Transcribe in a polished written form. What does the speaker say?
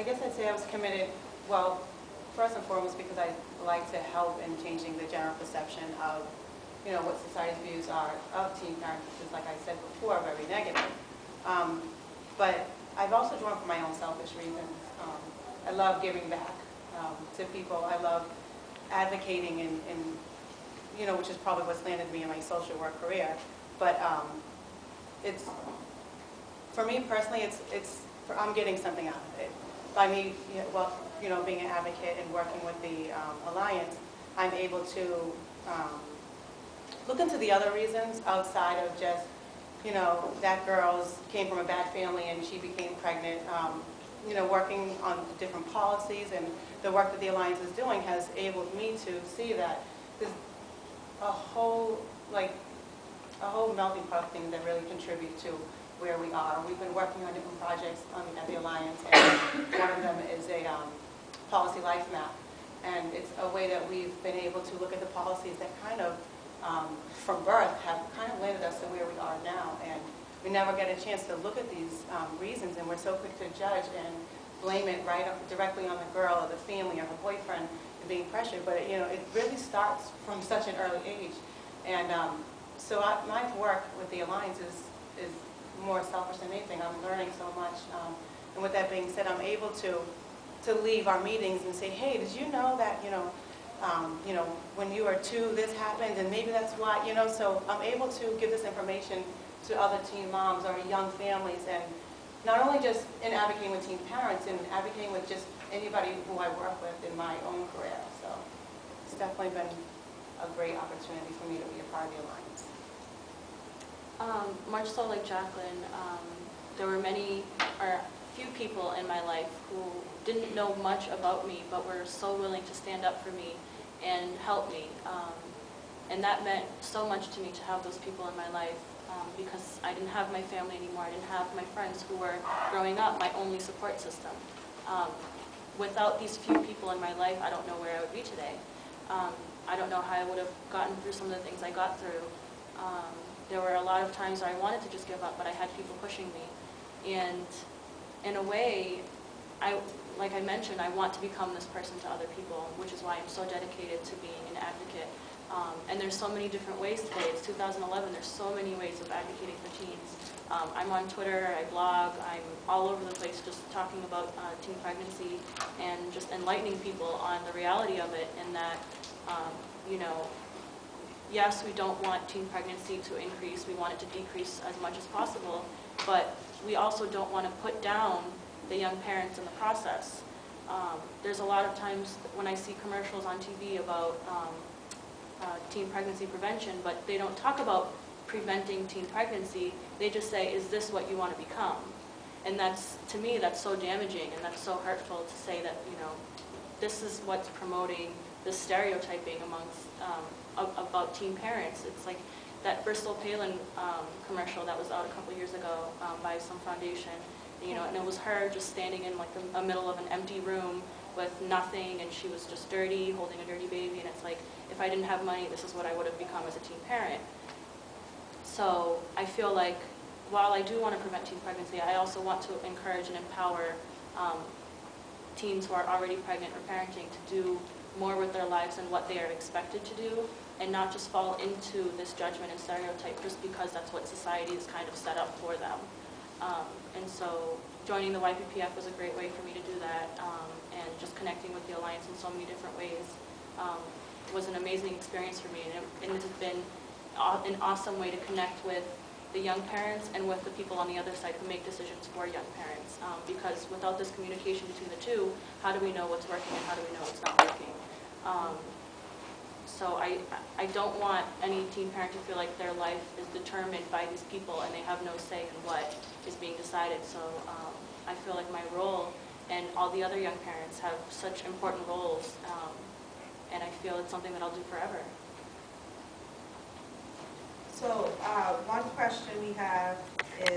I guess I'd say I was committed, well, first and foremost because I like to help in changing the general perception of, what society's views are of teen parents, which is, like I said before, very negative. But I've also drawn from my own selfish reasons. I love giving back to people. I love advocating and which is probably what's landed me in my social work career. But it's, for me personally, I'm getting something out of it. By me, being an advocate and working with the Alliance, I'm able to look into the other reasons outside of just, that girl came from a bad family and she became pregnant. Working on different policies and the work that the Alliance is doing has enabled me to see that there's a whole melting pot of things that really contribute to where we are. We've been working on different projects at the Alliance, and one of them is a policy life map. And it's a way that we've been able to look at the policies that kind of, from birth, have kind of landed us to where we are now. And we never get a chance to look at these reasons, and we're so quick to judge and blame it directly on the girl or the family or her boyfriend and being pressured. But it really starts from such an early age. And so my work with the Alliance is more selfish than anything. I'm learning so much. And with that being said, I'm able to leave our meetings and say, hey, did you know that, when you were 2, this happened, and maybe that's why, so I'm able to give this information to other teen moms or young families, and not only just in advocating with teen parents, and advocating with just anybody who I work with in my own career. So it's definitely been a great opportunity for me to be a part of the Alliance. Much so like Jacqueline, there were few people in my life who didn't know much about me, but were so willing to stand up for me and help me. And that meant so much to me to have those people in my life, because I didn't have my family anymore. I didn't have my friends who were growing up, my only support system. Without these few people in my life, I don't know where I would be today. I don't know how I would have gotten through some of the things I got through. There were a lot of times where I wanted to just give up, but I had people pushing me. And in a way, like I mentioned, I want to become this person to other people, which is why I'm so dedicated to being an advocate. And there's so many different ways today. It's 2011. There's so many ways of advocating for teens. I'm on Twitter, I blog, I'm all over the place just talking about teen pregnancy and just enlightening people on the reality of it, and that, yes, we don't want teen pregnancy to increase. We want it to decrease as much as possible, but we also don't want to put down the young parents in the process. There's a lot of times when I see commercials on TV about teen pregnancy prevention, but they don't talk about preventing teen pregnancy. They just say, is this what you want to become? And that's, to me, that's so damaging, and that's so hurtful to say that, this is what's promoting this stereotyping amongst, about teen parents. It's like that Bristol Palin commercial that was out a couple years ago by some foundation, and it was her just standing in like the middle of an empty room with nothing, and she was just dirty, holding a dirty baby, and it's like, if I didn't have money, this is what I would have become as a teen parent. So I feel like while I do want to prevent teen pregnancy, I also want to encourage and empower teens who are already pregnant or parenting to do more with their lives than what they are expected to do, and not just fall into this judgment and stereotype just because that's what society is kind of set up for them. And so joining the YPPF was a great way for me to do that, and just connecting with the Alliance in so many different ways was an amazing experience for me, and it has been an awesome way to connect with the young parents and with the people on the other side who make decisions for young parents, because without this communication between the two, how do we know what's working and how do we know what's not working? So I don't want any teen parent to feel like their life is determined by these people and they have no say in what is being decided. So I feel like my role and all the other young parents have such important roles, and I feel it's something that I'll do forever. So one question we have is,